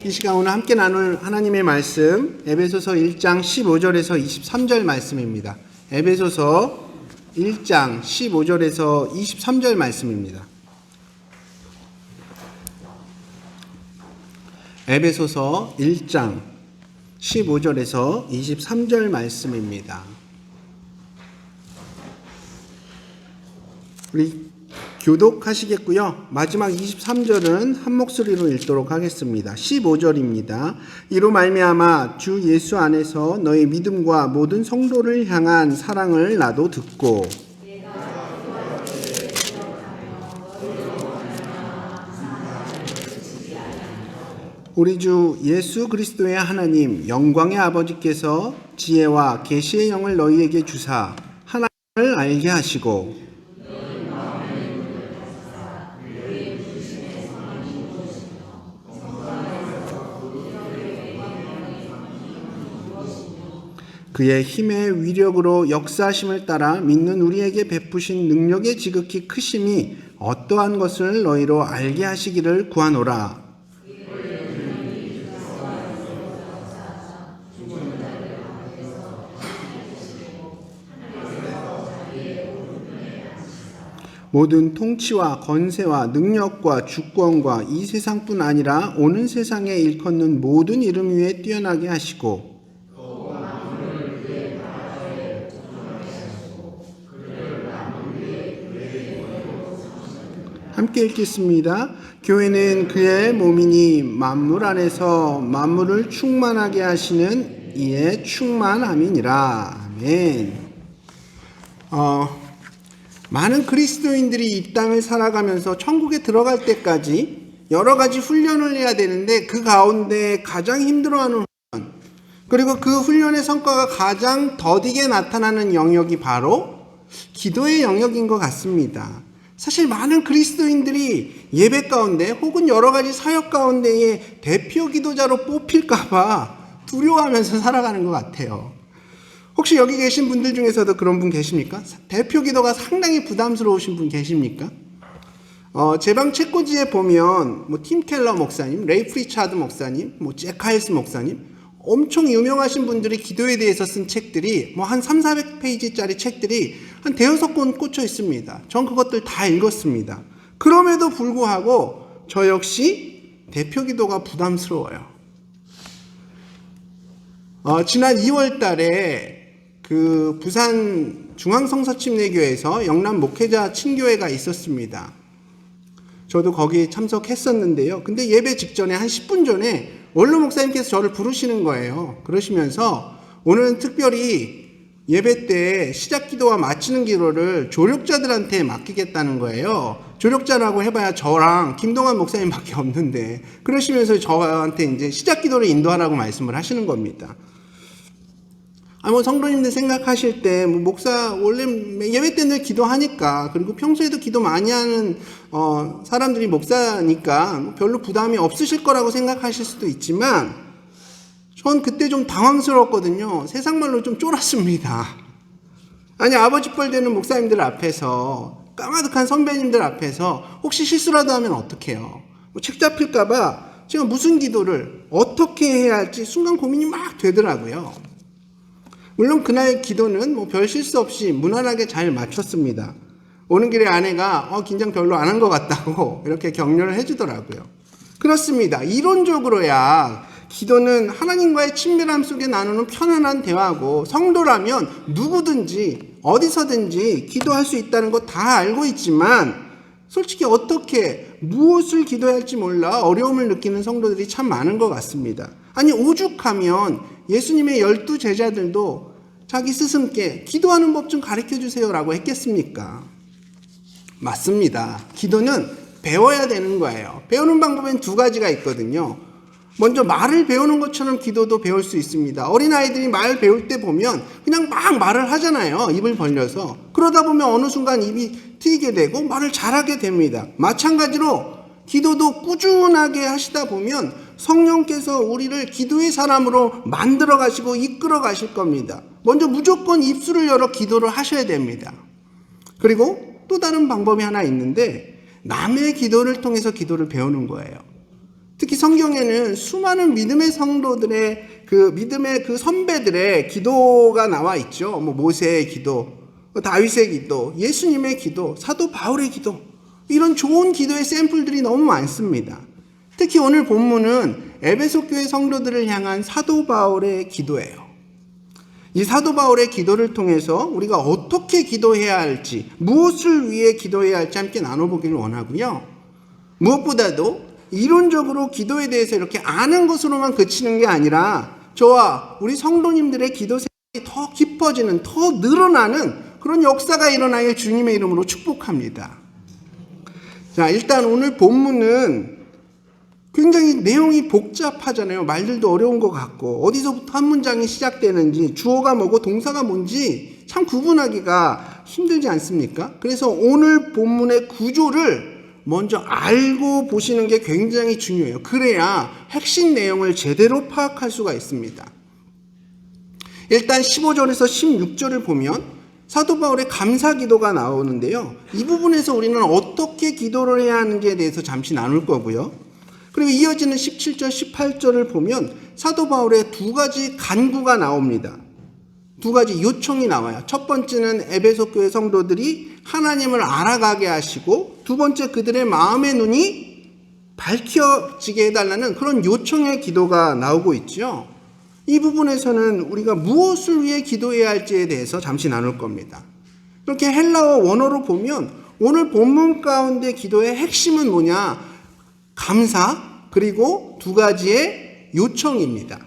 이 시간 오늘 함께 나눌 하나님의 말씀 에베소서 1장 15절에서 23절 말씀입니다. 에베소서 1장 15절에서 23절 말씀입니다. 에베소서 1장 15절에서 23절 말씀입니다. 우리 교독하시겠고요. 마지막 23절은 한 목소리로 읽도록 하겠습니다. 15절입니다. 이로 말미암아 주 예수 안에서 너의 믿음과 모든 성도를 향한 사랑을 나도 듣고 우리 주 예수 그리스도의 하나님 영광의 아버지께서 지혜와 계시의 영을 너희에게 주사 하나님을 알게 하시고 그의 힘의 위력으로 역사하심을 따라 믿는 우리에게 베푸신 능력의 지극히 크심이 어떠한 것을 너희로 알게 하시기를 구하노라. 모든 통치와 권세와 능력과 주권과 이 세상뿐 아니라 오는 세상에 일컫는 모든 이름 위에 뛰어나게 하시고 함께 읽겠습니다. 교회는 그의 몸이니 만물 안에서 만물을 충만하게 하시는 이의 충만함이니라. 아멘. 많은 그리스도인들이 이 땅을 살아가면서 천국에 들어갈 때까지 여러 가지 훈련을 해야 되는데 그 가운데 가장 힘들어하는 훈련, 그리고 그 훈련의 성과가 가장 더디게 나타나는 영역이 바로 기도의 영역인 것 같습니다. 사실 많은 그리스도인들이 예배 가운데 혹은 여러 가지 사역 가운데에 대표 기도자로 뽑힐까봐 두려워하면서 살아가는 것 같아요. 혹시 여기 계신 분들 중에서도 그런 분 계십니까? 대표 기도가 상당히 부담스러우신 분 계십니까? 제 방 책꽂이에 보면 팀 켈러 목사님, 레이 프리차드 목사님, 잭 하일스 목사님, 엄청 유명하신 분들이 기도에 대해서 쓴 책들이 한 300~400페이지짜리 책들이 한 대여섯 권 꽂혀 있습니다. 전 그것들 다 읽었습니다. 그럼에도 불구하고 저 역시 대표 기도가 부담스러워요. 지난 2월 달에 그 부산 중앙성서침례교회에서 영남 목회자 친교회가 있었습니다. 저도 거기 참석했었는데요. 근데 예배 직전에 한 10분 전에 원로 목사님께서 저를 부르시는 거예요. 그러시면서 오늘은 특별히 예배 때 시작 기도와 마치는 기도를 조력자들한테 맡기겠다는 거예요. 조력자라고 해봐야 저랑 김동환 목사님밖에 없는데, 그러시면서 저한테 이제 시작 기도를 인도하라고 말씀을 하시는 겁니다. 성도님들 생각하실 때, 목사, 원래 예배 때 늘 기도하니까, 그리고 평소에도 기도 많이 하는, 사람들이 목사니까 별로 부담이 없으실 거라고 생각하실 수도 있지만, 전 그때 좀 당황스러웠거든요. 세상 말로 좀 쫄았습니다. 아버지 뻘 되는 목사님들 앞에서, 까마득한 선배님들 앞에서, 혹시 실수라도 하면 어떡해요? 책 잡힐까봐 제가 무슨 기도를 어떻게 해야 할지 순간 고민이 막 되더라고요. 물론 그날 기도는 별 실수 없이 무난하게 잘 마쳤습니다. 오는 길에 아내가 긴장 별로 안 한 것 같다고 이렇게 격려를 해주더라고요. 그렇습니다. 이론적으로야 기도는 하나님과의 친밀함 속에 나누는 편안한 대화고, 성도라면 누구든지 어디서든지 기도할 수 있다는 거 다 알고 있지만, 솔직히 어떻게 무엇을 기도해야 할지 몰라 어려움을 느끼는 성도들이 참 많은 것 같습니다. 오죽하면 예수님의 12 제자들도 자기 스승께 기도하는 법 좀 가르쳐주세요 라고 했겠습니까? 맞습니다. 기도는 배워야 되는 거예요. 배우는 방법엔 두 가지가 있거든요. 먼저 말을 배우는 것처럼 기도도 배울 수 있습니다. 어린아이들이 말 배울 때 보면 그냥 막 말을 하잖아요. 입을 벌려서. 그러다 보면 어느 순간 입이 트이게 되고 말을 잘하게 됩니다. 마찬가지로 기도도 꾸준하게 하시다 보면 성령께서 우리를 기도의 사람으로 만들어 가시고 이끌어 가실 겁니다. 먼저 무조건 입술을 열어 기도를 하셔야 됩니다. 그리고 또 다른 방법이 하나 있는데, 남의 기도를 통해서 기도를 배우는 거예요. 특히 성경에는 수많은 믿음의 성도들의 그 믿음의 그 선배들의 기도가 나와 있죠. 모세의 기도, 다윗의 기도, 예수님의 기도, 사도 바울의 기도, 이런 좋은 기도의 샘플들이 너무 많습니다. 특히 오늘 본문은 에베소 교회 성도들을 향한 사도 바울의 기도예요. 이 사도 바울의 기도를 통해서 우리가 어떻게 기도해야 할지, 무엇을 위해 기도해야 할지 함께 나눠보기를 원하고요. 무엇보다도 이론적으로 기도에 대해서 이렇게 아는 것으로만 그치는 게 아니라 저와 우리 성도님들의 기도 생활이 더 깊어지는, 더 늘어나는 그런 역사가 일어나길 주님의 이름으로 축복합니다. 자, 일단 오늘 본문은 굉장히 내용이 복잡하잖아요. 말들도 어려운 것 같고 어디서부터 한 문장이 시작되는지, 주어가 뭐고 동사가 뭔지 참 구분하기가 힘들지 않습니까? 그래서 오늘 본문의 구조를 먼저 알고 보시는 게 굉장히 중요해요. 그래야 핵심 내용을 제대로 파악할 수가 있습니다. 일단 15절에서 16절을 보면 사도 바울의 감사 기도가 나오는데요. 이 부분에서 우리는 어떻게 기도를 해야 하는지에 대해서 잠시 나눌 거고요. 그리고 이어지는 17절, 18절을 보면 사도 바울의 두 가지 간구가 나옵니다. 두 가지 요청이 나와요. 첫 번째는 에베소 교회 성도들이 하나님을 알아가게 하시고, 두 번째 그들의 마음의 눈이 밝혀지게 해달라는 그런 요청의 기도가 나오고 있죠. 이 부분에서는 우리가 무엇을 위해 기도해야 할지에 대해서 잠시 나눌 겁니다. 이렇게 헬라어 원어로 보면 오늘 본문 가운데 기도의 핵심은 뭐냐? 감사, 그리고 두 가지의 요청입니다.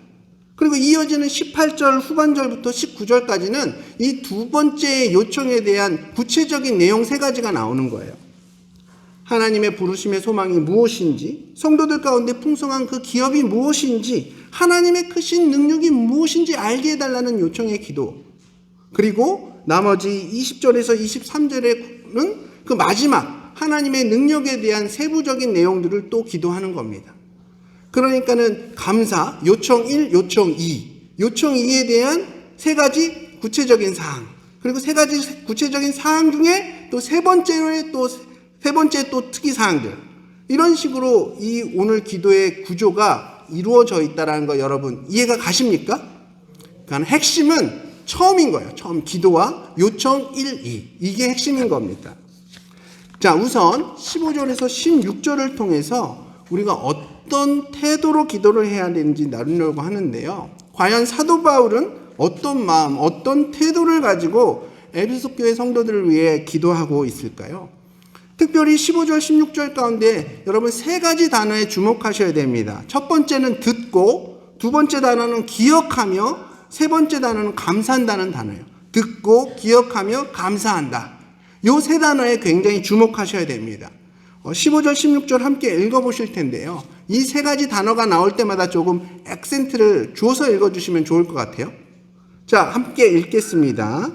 그리고 이어지는 18절 후반절부터 19절까지는 이 두 번째 요청에 대한 구체적인 내용 세 가지가 나오는 거예요. 하나님의 부르심의 소망이 무엇인지, 성도들 가운데 풍성한 그 기업이 무엇인지, 하나님의 크신 능력이 무엇인지 알게 해달라는 요청의 기도. 그리고 나머지 20절에서 23절에는 그 마지막 하나님의 능력에 대한 세부적인 내용들을 또 기도하는 겁니다. 그러니까는 감사, 요청 1, 요청 2, 요청 2에 대한 세 가지 구체적인 사항, 그리고 세 가지 구체적인 사항 중에 또 세 번째 또 특이 사항들, 이런 식으로 이 오늘 기도의 구조가 이루어져 있다는 거 여러분 이해가 가십니까? 그러니까 핵심은 처음인 거예요. 처음 기도와 요청 1, 2, 이게 핵심인 겁니다. 자, 우선 15절에서 16절을 통해서 우리가 어떤 태도로 기도를 해야 되는지 나누려고 하는데요. 과연 사도 바울은 어떤 마음, 어떤 태도를 가지고 에베소 교회 성도들을 위해 기도하고 있을까요? 특별히 15절, 16절 가운데 여러분 세 가지 단어에 주목하셔야 됩니다. 첫 번째는 듣고, 두 번째 단어는 기억하며, 세 번째 단어는 감사한다는 단어예요. 듣고, 기억하며, 감사한다. 요 세 단어에 굉장히 주목하셔야 됩니다. 15절, 16절 함께 읽어보실 텐데요. 이 세 가지 단어가 나올 때마다 조금 액센트를 주어서 읽어주시면 좋을 것 같아요. 자, 함께 읽겠습니다.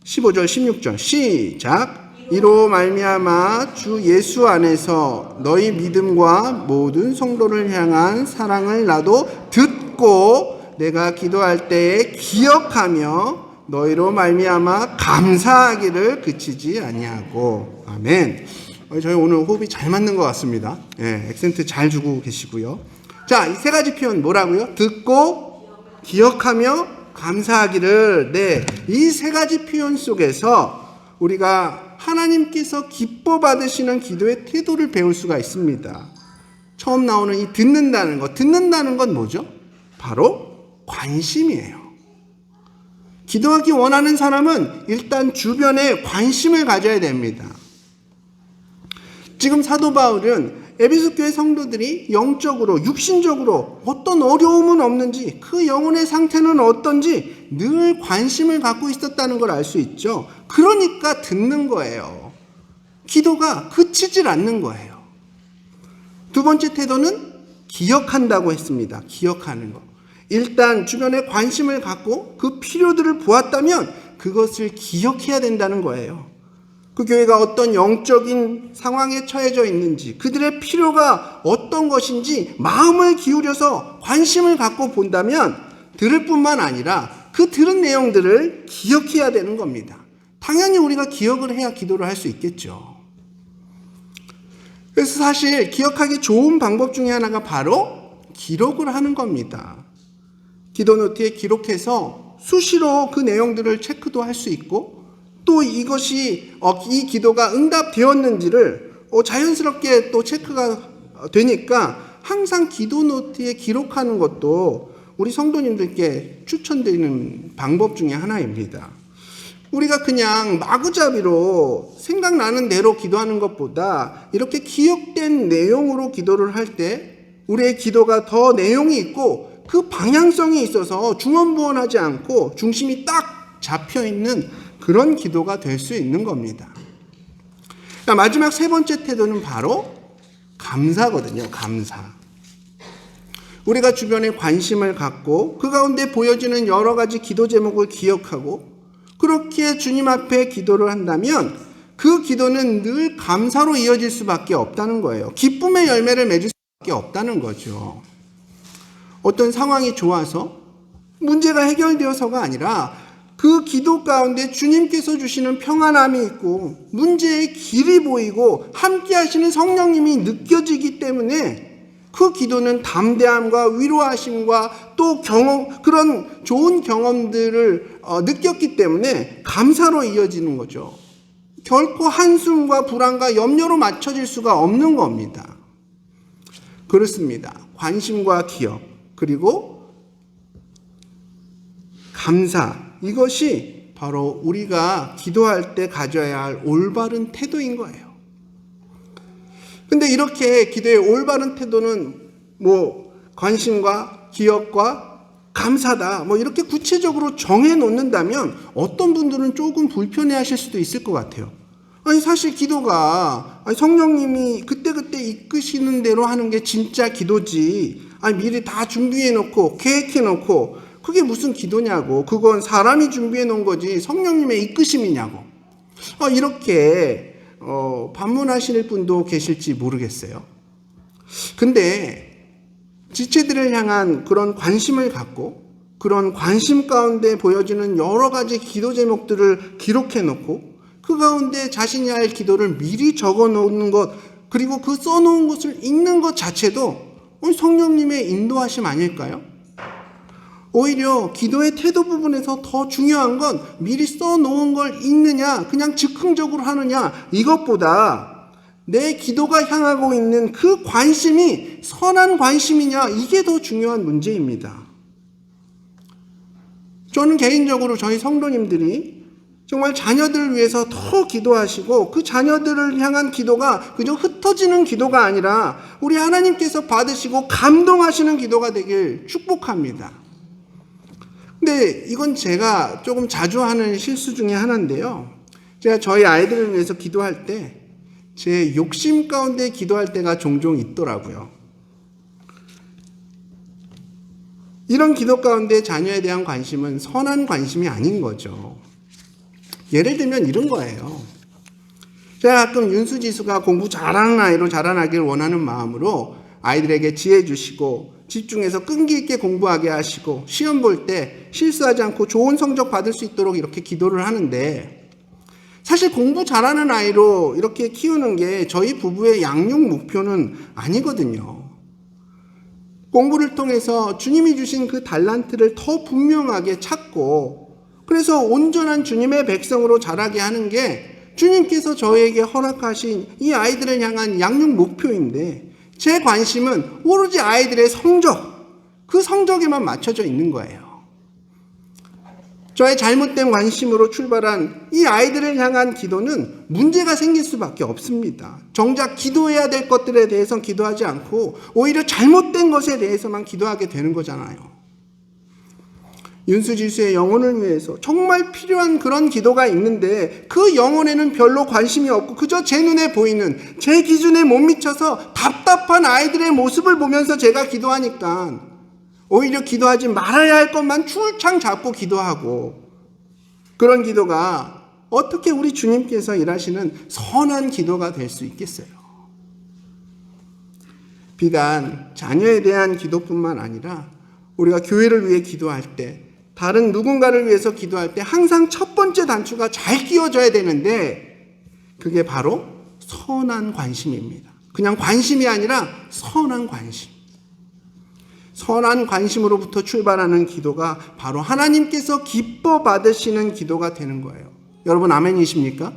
15절, 16절 시작. 이로 말미암아 주 예수 안에서 너희 믿음과 모든 성도를 향한 사랑을 나도 듣고 내가 기도할 때에 기억하며 너희로 말미암아 감사하기를 그치지 아니하고. 아멘. 저희 오늘 호흡이 잘 맞는 것 같습니다. 예, 액센트 잘 주고 계시고요. 자, 이 세 가지 표현 뭐라고요? 듣고, 기억하며, 감사하기를. 네, 이 세 가지 표현 속에서 우리가 하나님께서 기뻐 받으시는 기도의 태도를 배울 수가 있습니다. 처음 나오는 이 듣는다는 것. 듣는다는 건 뭐죠? 바로 관심이에요. 기도하기 원하는 사람은 일단 주변에 관심을 가져야 됩니다. 지금 사도 바울은 에베소 교회 성도들이 영적으로, 육신적으로 어떤 어려움은 없는지, 그 영혼의 상태는 어떤지 늘 관심을 갖고 있었다는 걸 알 수 있죠. 그러니까 듣는 거예요. 기도가 그치질 않는 거예요. 두 번째 태도는 기억한다고 했습니다. 기억하는 거. 일단 주변에 관심을 갖고 그 필요들을 보았다면 그것을 기억해야 된다는 거예요. 그 교회가 어떤 영적인 상황에 처해져 있는지, 그들의 필요가 어떤 것인지 마음을 기울여서 관심을 갖고 본다면 들을 뿐만 아니라 그 들은 내용들을 기억해야 되는 겁니다. 당연히 우리가 기억을 해야 기도를 할 수 있겠죠. 그래서 사실 기억하기 좋은 방법 중에 하나가 바로 기록을 하는 겁니다. 기도 노트에 기록해서 수시로 그 내용들을 체크도 할 수 있고, 또 이것이 이 기도가 응답되었는지를 자연스럽게 또 체크가 되니까 항상 기도 노트에 기록하는 것도 우리 성도님들께 추천드리는 방법 중에 하나입니다. 우리가 그냥 마구잡이로 생각나는 대로 기도하는 것보다 이렇게 기억된 내용으로 기도를 할 때 우리의 기도가 더 내용이 있고 그 방향성이 있어서 중언부언하지 않고 중심이 딱 잡혀있는 그런 기도가 될 수 있는 겁니다. 마지막 세 번째 태도는 바로 감사거든요. 감사. 우리가 주변에 관심을 갖고 그 가운데 보여지는 여러 가지 기도 제목을 기억하고 그렇게 주님 앞에 기도를 한다면 그 기도는 늘 감사로 이어질 수밖에 없다는 거예요. 기쁨의 열매를 맺을 수밖에 없다는 거죠. 어떤 상황이 좋아서 문제가 해결되어서가 아니라 그 기도 가운데 주님께서 주시는 평안함이 있고 문제의 길이 보이고 함께 하시는 성령님이 느껴지기 때문에 그 기도는 담대함과 위로하심과 또 그런 좋은 경험들을 느꼈기 때문에 감사로 이어지는 거죠. 결코 한숨과 불안과 염려로 맞춰질 수가 없는 겁니다. 그렇습니다. 관심과 기억 그리고 감사, 이것이 바로 우리가 기도할 때 가져야 할 올바른 태도인 거예요. 근데 이렇게 기도의 올바른 태도는 관심과 기억과 감사다 이렇게 구체적으로 정해 놓는다면 어떤 분들은 조금 불편해 하실 수도 있을 것 같아요. 사실 기도가 성령님이 그때그때 이끄시는 대로 하는 게 진짜 기도지, 미리 다 준비해 놓고 계획해 놓고 그게 무슨 기도냐고, 그건 사람이 준비해 놓은 거지 성령님의 이끄심이냐고, 이렇게 반문하실 분도 계실지 모르겠어요. 근데 지체들을 향한 그런 관심을 갖고 그런 관심 가운데 보여지는 여러 가지 기도 제목들을 기록해 놓고 그 가운데 자신이 할 기도를 미리 적어 놓는 것, 그리고 그 써놓은 것을 읽는 것 자체도 성령님의 인도하심 아닐까요? 오히려 기도의 태도 부분에서 더 중요한 건 미리 써놓은 걸 읽느냐 그냥 즉흥적으로 하느냐 이것보다 내 기도가 향하고 있는 그 관심이 선한 관심이냐, 이게 더 중요한 문제입니다. 저는 개인적으로 저희 성도님들이 정말 자녀들을 위해서 더 기도하시고 그 자녀들을 향한 기도가 그저 흩어지는 기도가 아니라 우리 하나님께서 받으시고 감동하시는 기도가 되길 축복합니다. 근데 이건 제가 조금 자주 하는 실수 중에 하나인데요. 제가 저희 아이들을 위해서 기도할 때 제 욕심 가운데 기도할 때가 종종 있더라고요. 이런 기도 가운데 자녀에 대한 관심은 선한 관심이 아닌 거죠. 예를 들면 이런 거예요. 제가 가끔 윤수지수가 공부 잘하는 아이로 자라나길 원하는 마음으로 아이들에게 지혜 주시고 집중해서 끈기 있게 공부하게 하시고 시험 볼 때 실수하지 않고 좋은 성적 받을 수 있도록 이렇게 기도를 하는데, 사실 공부 잘하는 아이로 이렇게 키우는 게 저희 부부의 양육 목표는 아니거든요. 공부를 통해서 주님이 주신 그 달란트를 더 분명하게 찾고 그래서 온전한 주님의 백성으로 자라게 하는 게 주님께서 저에게 허락하신 이 아이들을 향한 양육 목표인데, 제 관심은 오로지 아이들의 성적, 그 성적에만 맞춰져 있는 거예요. 저의 잘못된 관심으로 출발한 이 아이들을 향한 기도는 문제가 생길 수밖에 없습니다. 정작 기도해야 될 것들에 대해서 기도하지 않고 오히려 잘못된 것에 대해서만 기도하게 되는 거잖아요. 윤수지수의 영혼을 위해서 정말 필요한 그런 기도가 있는데 그 영혼에는 별로 관심이 없고 그저 제 눈에 보이는, 제 기준에 못 미쳐서 답답한 아이들의 모습을 보면서 제가 기도하니까 오히려 기도하지 말아야 할 것만 출창 잡고 기도하고, 그런 기도가 어떻게 우리 주님께서 일하시는 선한 기도가 될 수 있겠어요? 비단 자녀에 대한 기도뿐만 아니라 우리가 교회를 위해 기도할 때, 다른 누군가를 위해서 기도할 때 항상 첫 번째 단추가 잘 끼워져야 되는데 그게 바로 선한 관심입니다. 그냥 관심이 아니라 선한 관심. 선한 관심으로부터 출발하는 기도가 바로 하나님께서 기뻐 받으시는 기도가 되는 거예요. 여러분 아멘이십니까?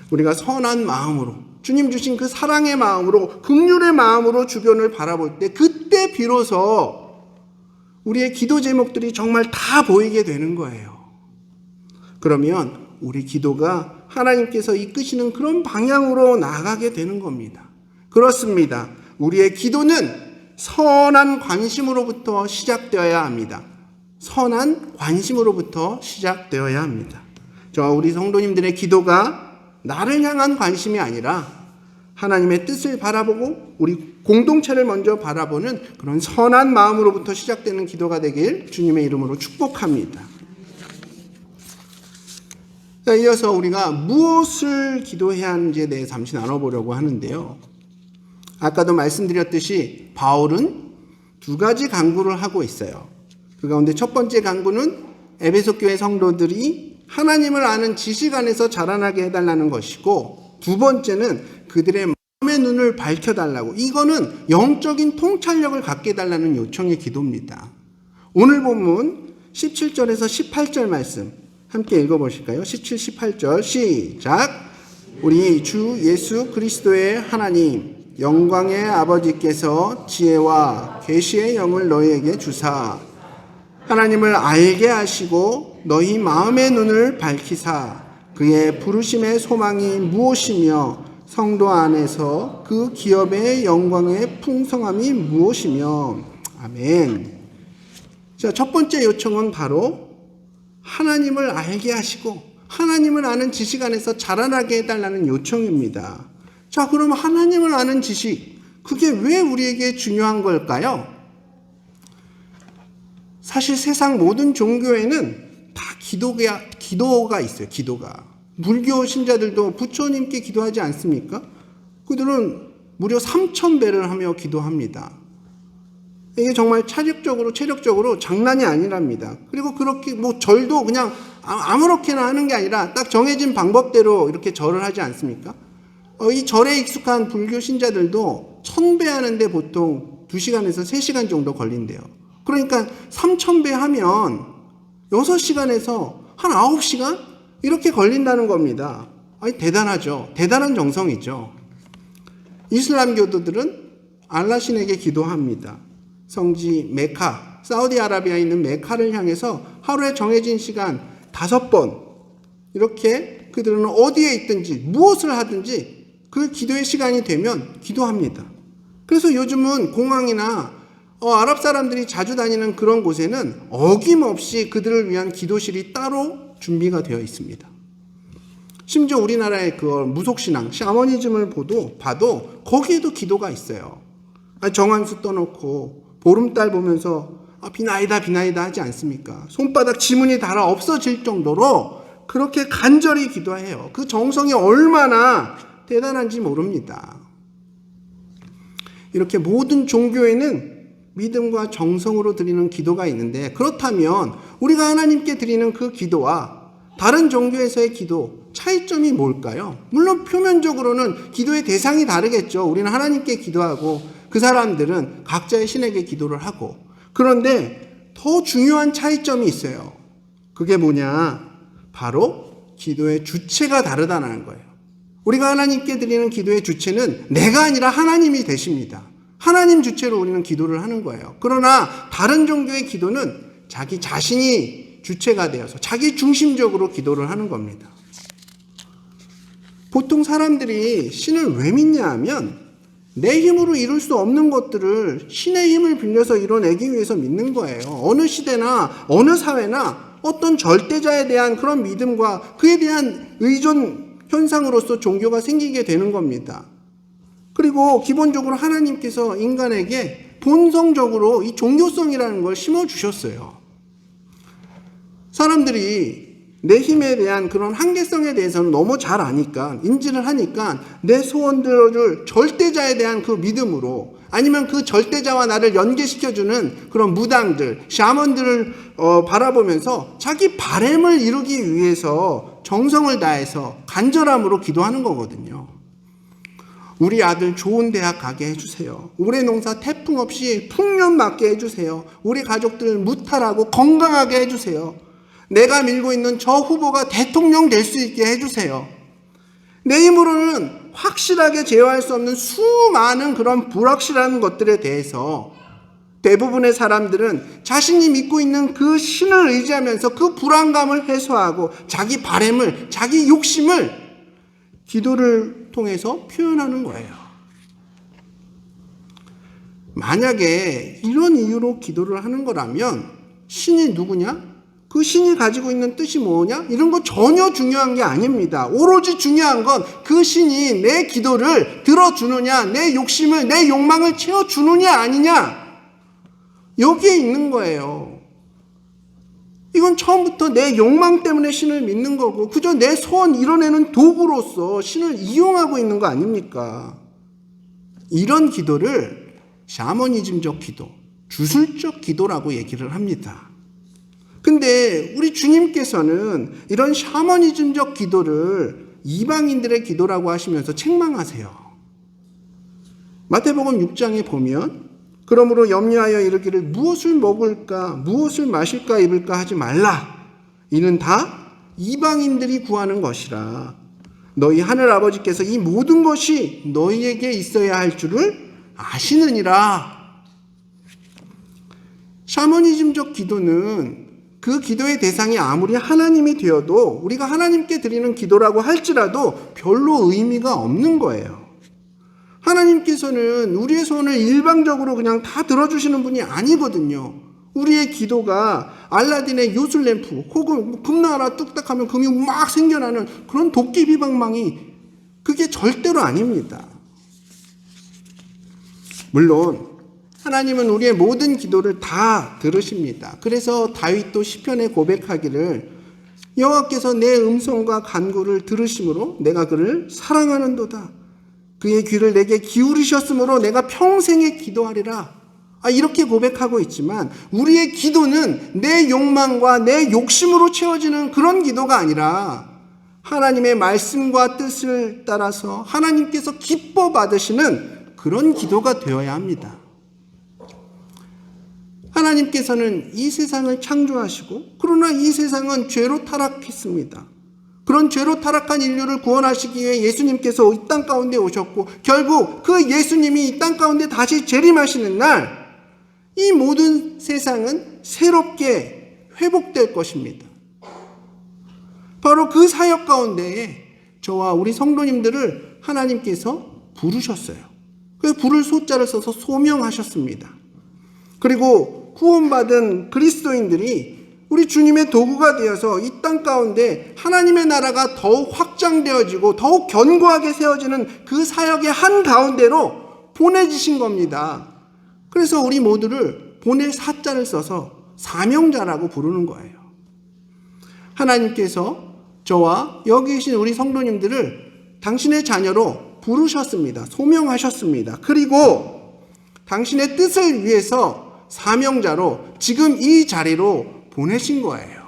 우리가 선한 마음으로, 주님 주신 그 사랑의 마음으로, 긍휼의 마음으로 주변을 바라볼 때, 그때 비로소 우리의 기도 제목들이 정말 다 보이게 되는 거예요. 그러면 우리 기도가 하나님께서 이끄시는 그런 방향으로 나아가게 되는 겁니다. 그렇습니다. 우리의 기도는 선한 관심으로부터 시작되어야 합니다. 선한 관심으로부터 시작되어야 합니다. 우리 성도님들의 기도가 나를 향한 관심이 아니라 하나님의 뜻을 바라보고 우리 공동체를 먼저 바라보는 그런 선한 마음으로부터 시작되는 기도가 되길 주님의 이름으로 축복합니다. 이어서 우리가 무엇을 기도해야 하는지에 대해 잠시 나눠보려고 하는데요. 아까도 말씀드렸듯이 바울은 두 가지 간구를 하고 있어요. 그 가운데 첫 번째 간구는 에베소 교회 성도들이 하나님을 아는 지식 안에서 자라나게 해달라는 것이고, 두 번째는 그들의 마음의 눈을 밝혀달라고, 이거는 영적인 통찰력을 갖게 해달라는 요청의 기도입니다. 오늘 본문 17절에서 18절 말씀 함께 읽어보실까요? 17, 18절 시작. 우리 주 예수 그리스도의 하나님 영광의 아버지께서 지혜와 계시의 영을 너희에게 주사 하나님을 알게 하시고 너희 마음의 눈을 밝히사 그의 부르심의 소망이 무엇이며 성도 안에서 그 기업의 영광의 풍성함이 무엇이며. 아멘. 자, 첫 번째 요청은 바로 하나님을 알게 하시고 하나님을 아는 지식 안에서 자라나게 해달라는 요청입니다. 자, 그럼 하나님을 아는 지식, 그게 왜 우리에게 중요한 걸까요? 사실 세상 모든 종교에는 다 기도가 있어요. 기도가. 불교 신자들도 부처님께 기도하지 않습니까? 그들은 무려 3,000배를 하며 기도합니다. 이게 정말 체력적으로 장난이 아니랍니다. 그리고 그렇게 절도 그냥 아무렇게나 하는 게 아니라 딱 정해진 방법대로 이렇게 절을 하지 않습니까? 이 절에 익숙한 불교 신자들도 1,000배 하는데 보통 2시간에서 3시간 정도 걸린대요. 그러니까 3,000배 하면 6시간에서 한 9시간? 이렇게 걸린다는 겁니다. 아니, 대단하죠. 대단한 정성이죠. 이슬람교도들은 알라신에게 기도합니다. 성지 메카, 사우디아라비아에 있는 메카를 향해서 하루에 정해진 시간 5번, 이렇게 그들은 어디에 있든지 무엇을 하든지 그 기도의 시간이 되면 기도합니다. 그래서 요즘은 공항이나 아랍 사람들이 자주 다니는 그런 곳에는 어김없이 그들을 위한 기도실이 따로 준비가 되어 있습니다. 심지어 우리나라의 그 무속신앙, 샤머니즘을 봐도 거기에도 기도가 있어요. 정한수 떠놓고 보름달 보면서 비나이다 하지 않습니까? 손바닥 지문이 닳아 없어질 정도로 그렇게 간절히 기도해요. 그 정성이 얼마나 대단한지 모릅니다. 이렇게 모든 종교에는 믿음과 정성으로 드리는 기도가 있는데, 그렇다면 우리가 하나님께 드리는 그 기도와 다른 종교에서의 기도, 차이점이 뭘까요? 물론 표면적으로는 기도의 대상이 다르겠죠. 우리는 하나님께 기도하고 그 사람들은 각자의 신에게 기도를 하고. 그런데 더 중요한 차이점이 있어요. 그게 뭐냐? 바로 기도의 주체가 다르다는 거예요. 우리가 하나님께 드리는 기도의 주체는 내가 아니라 하나님이 되십니다. 하나님 주체로 우리는 기도를 하는 거예요. 그러나 다른 종교의 기도는 자기 자신이 주체가 되어서 자기 중심적으로 기도를 하는 겁니다. 보통 사람들이 신을 왜 믿냐 하면 내 힘으로 이룰 수 없는 것들을 신의 힘을 빌려서 이뤄내기 위해서 믿는 거예요. 어느 시대나 어느 사회나 어떤 절대자에 대한 그런 믿음과 그에 대한 의존 현상으로서 종교가 생기게 되는 겁니다. 그리고 기본적으로 하나님께서 인간에게 본성적으로 이 종교성이라는 걸 심어주셨어요. 사람들이 내 힘에 대한 그런 한계성에 대해서는 너무 잘 아니까, 인지를 하니까 내 소원 들어줄 절대자에 대한 그 믿음으로, 아니면 그 절대자와 나를 연계시켜주는 그런 무당들, 샤먼들을 바라보면서 자기 바램을 이루기 위해서 정성을 다해서 간절함으로 기도하는 거거든요. 우리 아들 좋은 대학 가게 해주세요. 올해 농사 태풍 없이 풍년 맞게 해주세요. 우리 가족들 무탈하고 건강하게 해주세요. 내가 밀고 있는 저 후보가 대통령 될 수 있게 해주세요. 내 힘으로는 확실하게 제어할 수 없는 수많은 그런 불확실한 것들에 대해서 대부분의 사람들은 자신이 믿고 있는 그 신을 의지하면서 그 불안감을 해소하고 자기 바램을, 자기 욕심을 기도를 통해서 표현하는 거예요. 만약에 이런 이유로 기도를 하는 거라면 신이 누구냐? 그 신이 가지고 있는 뜻이 뭐냐? 이런 거 전혀 중요한 게 아닙니다. 오로지 중요한 건 그 신이 내 기도를 들어주느냐, 내 욕심을, 내 욕망을 채워주느냐 아니냐, 여기에 있는 거예요. 이건 처음부터 내 욕망 때문에 신을 믿는 거고 그저 내 소원 이뤄내는 도구로서 신을 이용하고 있는 거 아닙니까? 이런 기도를 샤머니즘적 기도, 주술적 기도라고 얘기를 합니다. 근데 우리 주님께서는 이런 샤머니즘적 기도를 이방인들의 기도라고 하시면서 책망하세요. 마태복음 6장에 보면 그러므로 염려하여 이르기를 무엇을 먹을까 무엇을 마실까 입을까 하지 말라. 이는 다 이방인들이 구하는 것이라. 너희 하늘 아버지께서 이 모든 것이 너희에게 있어야 할 줄을 아시느니라. 샤머니즘적 기도는 그 기도의 대상이 아무리 하나님이 되어도 우리가 하나님께 드리는 기도라고 할지라도 별로 의미가 없는 거예요. 하나님께서는 우리의 소원을 일방적으로 그냥 다 들어주시는 분이 아니거든요. 우리의 기도가 알라딘의 요술램프 혹은 금나라 뚝딱하면 금이 막 생겨나는 그런 도깨비 방망이, 그게 절대로 아닙니다. 물론 하나님은 우리의 모든 기도를 다 들으십니다. 그래서 다윗도 시편에 고백하기를 여호와께서 내 음성과 간구를 들으심으로 내가 그를 사랑하는도다. 그의 귀를 내게 기울이셨으므로 내가 평생에 기도하리라. 이렇게 고백하고 있지만 우리의 기도는 내 욕망과 내 욕심으로 채워지는 그런 기도가 아니라 하나님의 말씀과 뜻을 따라서 하나님께서 기뻐 받으시는 그런 기도가 되어야 합니다. 하나님께서는 이 세상을 창조하시고 그러나 이 세상은 죄로 타락했습니다. 그런 죄로 타락한 인류를 구원하시기 위해 예수님께서 이 땅 가운데 오셨고 결국 그 예수님이 이 땅 가운데 다시 재림하시는 날 이 모든 세상은 새롭게 회복될 것입니다. 바로 그 사역 가운데에 저와 우리 성도님들을 하나님께서 부르셨어요. 그 부를 소자를 써서 소명하셨습니다. 그리고 구원받은 그리스도인들이 우리 주님의 도구가 되어서 이 땅 가운데 하나님의 나라가 더욱 확장되어지고 더욱 견고하게 세워지는 그 사역의 한가운데로 보내주신 겁니다. 그래서 우리 모두를 보낼 사자를 써서 사명자라고 부르는 거예요. 하나님께서 저와 여기 계신 우리 성도님들을 당신의 자녀로 부르셨습니다. 소명하셨습니다. 그리고 당신의 뜻을 위해서 사명자로 지금 이 자리로 보내신 거예요.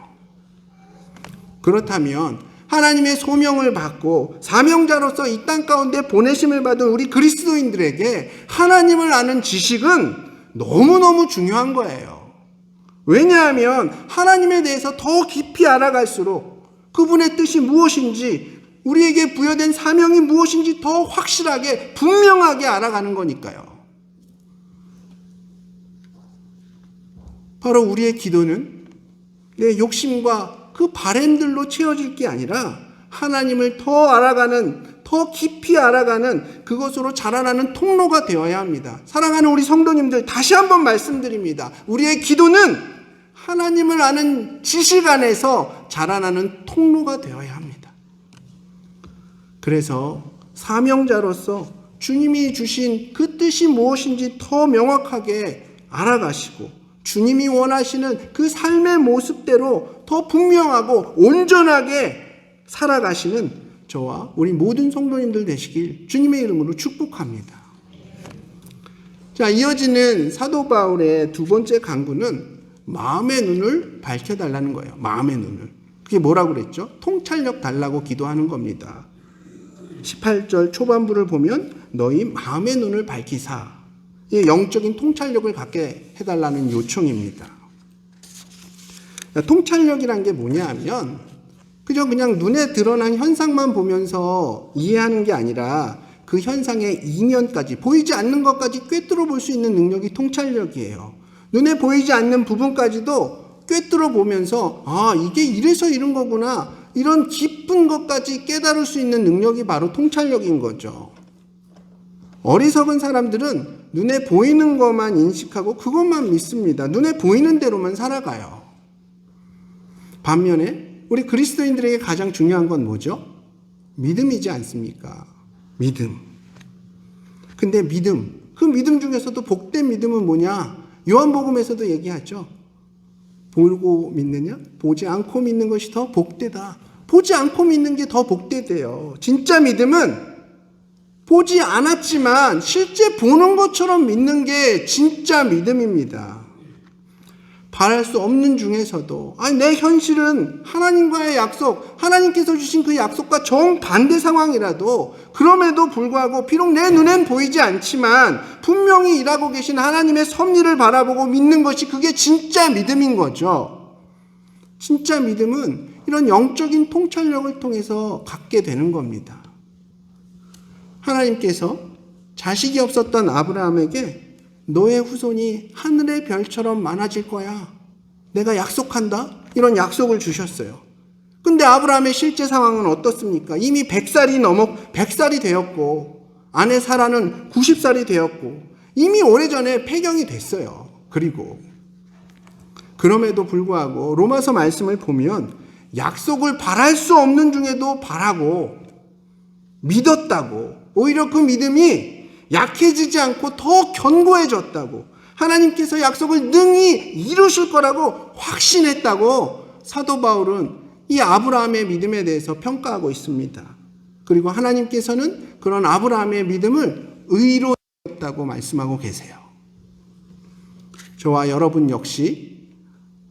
그렇다면 하나님의 소명을 받고 사명자로서 이 땅 가운데 보내심을 받은 우리 그리스도인들에게 하나님을 아는 지식은 너무너무 중요한 거예요. 왜냐하면 하나님에 대해서 더 깊이 알아갈수록 그분의 뜻이 무엇인지, 우리에게 부여된 사명이 무엇인지 더 확실하게 분명하게 알아가는 거니까요. 바로 우리의 기도는 내 욕심과 그 바램들로 채워질 게 아니라 하나님을 더 알아가는, 더 깊이 알아가는 그것으로 자라나는 통로가 되어야 합니다. 사랑하는 우리 성도님들, 다시 한번 말씀드립니다. 우리의 기도는 하나님을 아는 지식 안에서 자라나는 통로가 되어야 합니다. 그래서 사명자로서 주님이 주신 그 뜻이 무엇인지 더 명확하게 알아가시고 주님이 원하시는 그 삶의 모습대로 더 분명하고 온전하게 살아가시는 저와 우리 모든 성도님들 되시길 주님의 이름으로 축복합니다. 자, 이어지는 사도 바울의 두 번째 간구는 마음의 눈을 밝혀달라는 거예요. 마음의 눈을. 그게 뭐라고 그랬죠? 통찰력 달라고 기도하는 겁니다. 18절 초반부를 보면 너희 마음의 눈을 밝히사, 영적인 통찰력을 갖게 해달라는 요청입니다. 통찰력이란 게 뭐냐 하면 그냥 눈에 드러난 현상만 보면서 이해하는 게 아니라 그 현상의 이면까지, 보이지 않는 것까지 꿰뚫어 볼 수 있는 능력이 통찰력이에요. 눈에 보이지 않는 부분까지도 꿰뚫어 보면서 이게 이래서 이런 거구나, 이런 깊은 것까지 깨달을 수 있는 능력이 바로 통찰력인 거죠. 어리석은 사람들은 눈에 보이는 것만 인식하고 그것만 믿습니다. 눈에 보이는 대로만 살아가요. 반면에 우리 그리스도인들에게 가장 중요한 건 뭐죠? 믿음이지 않습니까? 믿음. 근데 그 믿음 중에서도 복된 믿음은 뭐냐? 요한복음에서도 얘기하죠. 보고 믿느냐? 보지 않고 믿는 것이 더 복되다. 보지 않고 믿는 게 더 복되대요. 진짜 믿음은 보지 않았지만 실제 보는 것처럼 믿는 게 진짜 믿음입니다. 바랄 수 없는 중에서도 내 현실은 하나님과의 약속, 하나님께서 주신 그 약속과 정반대 상황이라도 그럼에도 불구하고 비록 내 눈엔 보이지 않지만 분명히 일하고 계신 하나님의 섭리를 바라보고 믿는 것이 그게 진짜 믿음인 거죠. 진짜 믿음은 이런 영적인 통찰력을 통해서 갖게 되는 겁니다. 하나님께서 자식이 없었던 아브라함에게 너의 후손이 하늘의 별처럼 많아질 거야, 내가 약속한다, 이런 약속을 주셨어요. 근데 아브라함의 실제 상황은 어떻습니까? 이미 100살이 되었고 아내 사라는 90살이 되었고 이미 오래전에 폐경이 됐어요. 그럼에도 불구하고 로마서 말씀을 보면 약속을 바랄 수 없는 중에도 바라고 믿었다고, 오히려 그 믿음이 약해지지 않고 더 견고해졌다고, 하나님께서 약속을 능히 이루실 거라고 확신했다고 사도 바울은 이 아브라함의 믿음에 대해서 평가하고 있습니다. 그리고 하나님께서는 그런 아브라함의 믿음을 의로웠다고 말씀하고 계세요. 저와 여러분 역시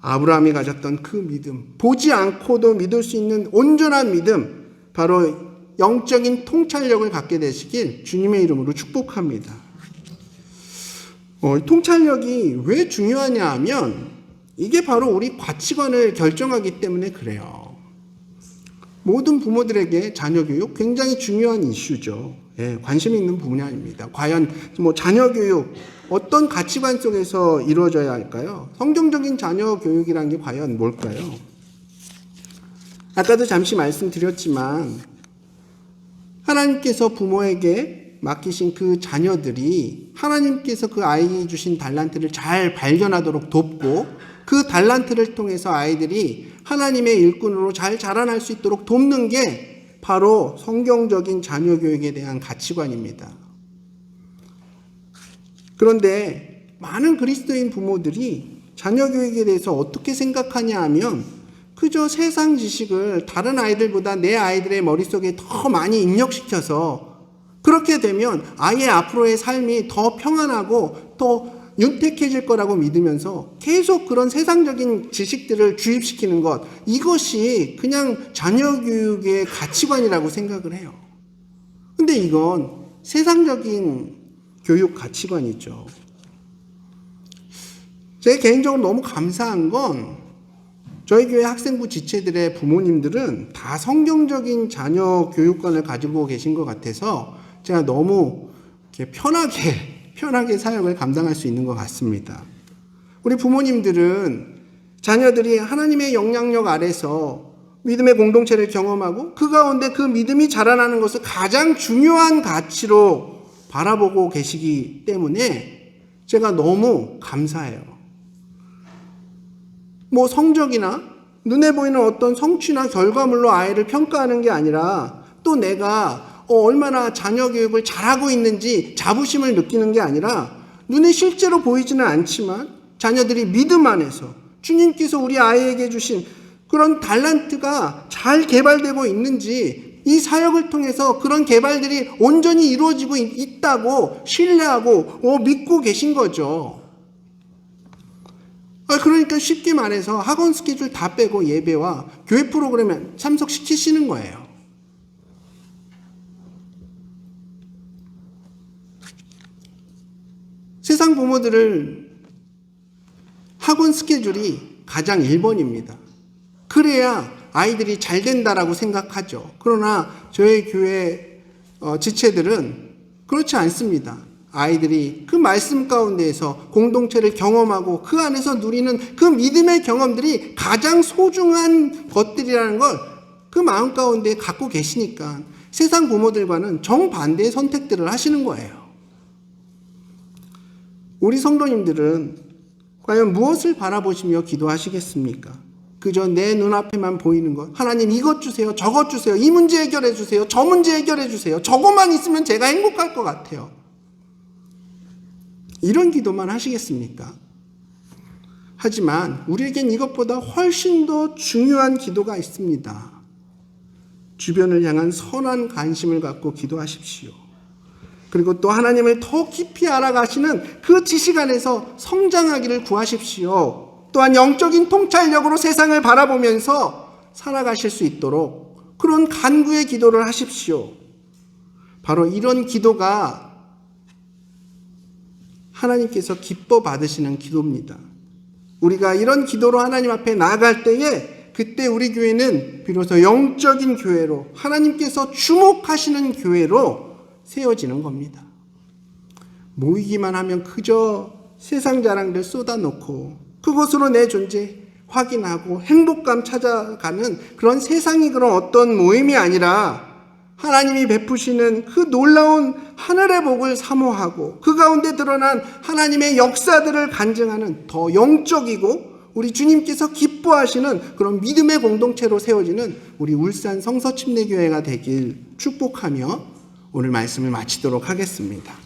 아브라함이 가졌던 그 믿음, 보지 않고도 믿을 수 있는 온전한 믿음, 바로 영적인 통찰력을 갖게 되시길 주님의 이름으로 축복합니다. 통찰력이 왜 중요하냐 하면 이게 바로 우리 가치관을 결정하기 때문에 그래요. 모든 부모들에게 자녀 교육 굉장히 중요한 이슈죠. 관심 있는 분야입니다. 과연 자녀 교육 어떤 가치관 속에서 이루어져야 할까요? 성경적인 자녀 교육이란 게 과연 뭘까요? 아까도 잠시 말씀드렸지만 하나님께서 부모에게 맡기신 그 자녀들이 하나님께서 그 아이에게 주신 달란트를 잘 발견하도록 돕고 그 달란트를 통해서 아이들이 하나님의 일꾼으로 잘 자라날 수 있도록 돕는 게 바로 성경적인 자녀 교육에 대한 가치관입니다. 그런데 많은 그리스도인 부모들이 자녀 교육에 대해서 어떻게 생각하냐 하면 그저 세상 지식을 다른 아이들보다 내 아이들의 머릿속에 더 많이 입력시켜서 그렇게 되면 아이의 앞으로의 삶이 더 평안하고 더 윤택해질 거라고 믿으면서 계속 그런 세상적인 지식들을 주입시키는 것, 이것이 그냥 자녀 교육의 가치관이라고 생각을 해요. 근데 이건 세상적인 교육 가치관이죠. 제 개인적으로 너무 감사한 건 저희 교회 학생부 지체들의 부모님들은 다 성경적인 자녀 교육관을 가지고 계신 것 같아서 제가 너무 이렇게 편하게 사역을 감당할 수 있는 것 같습니다. 우리 부모님들은 자녀들이 하나님의 영향력 아래서 믿음의 공동체를 경험하고 그 가운데 그 믿음이 자라나는 것을 가장 중요한 가치로 바라보고 계시기 때문에 제가 너무 감사해요. 성적이나 눈에 보이는 어떤 성취나 결과물로 아이를 평가하는 게 아니라 또 내가 얼마나 자녀 교육을 잘하고 있는지 자부심을 느끼는 게 아니라 눈에 실제로 보이지는 않지만 자녀들이 믿음 안에서 주님께서 우리 아이에게 주신 그런 달란트가 잘 개발되고 있는지 이 사역을 통해서 그런 개발들이 온전히 이루어지고 있다고 신뢰하고 믿고 계신 거죠. 그러니까 쉽게 말해서 학원 스케줄 다 빼고 예배와 교회 프로그램에 참석시키시는 거예요. 부모들을 학원 스케줄이 가장 1번입니다. 그래야 아이들이 잘 된다라고 생각하죠. 그러나 저희 교회 지체들은 그렇지 않습니다. 아이들이 그 말씀 가운데에서 공동체를 경험하고 그 안에서 누리는 그 믿음의 경험들이 가장 소중한 것들이라는 걸 그 마음 가운데 갖고 계시니까 세상 부모들과는 정반대의 선택들을 하시는 거예요. 우리 성도님들은 과연 무엇을 바라보시며 기도하시겠습니까? 그저 내 눈앞에만 보이는 것, 하나님 이것 주세요, 저것 주세요, 이 문제 해결해 주세요, 저 문제 해결해 주세요, 저것만 있으면 제가 행복할 것 같아요. 이런 기도만 하시겠습니까? 하지만 우리에겐 이것보다 훨씬 더 중요한 기도가 있습니다. 주변을 향한 선한 관심을 갖고 기도하십시오. 그리고 또 하나님을 더 깊이 알아가시는 그 지식 안에서 성장하기를 구하십시오. 또한 영적인 통찰력으로 세상을 바라보면서 살아가실 수 있도록 그런 간구의 기도를 하십시오. 바로 이런 기도가 하나님께서 기뻐 받으시는 기도입니다. 우리가 이런 기도로 하나님 앞에 나아갈 때에 그때 우리 교회는 비로소 영적인 교회로 하나님께서 주목하시는 교회로 세워지는 겁니다. 모이기만 하면 그저 세상 자랑들 쏟아놓고 그것으로 내 존재 확인하고 행복감 찾아가는 그런 세상이 그런 어떤 모임이 아니라 하나님이 베푸시는 그 놀라운 하늘의 복을 사모하고 그 가운데 드러난 하나님의 역사들을 간증하는 더 영적이고 우리 주님께서 기뻐하시는 그런 믿음의 공동체로 세워지는 우리 울산 성서침례교회가 되길 축복하며 오늘 말씀을 마치도록 하겠습니다.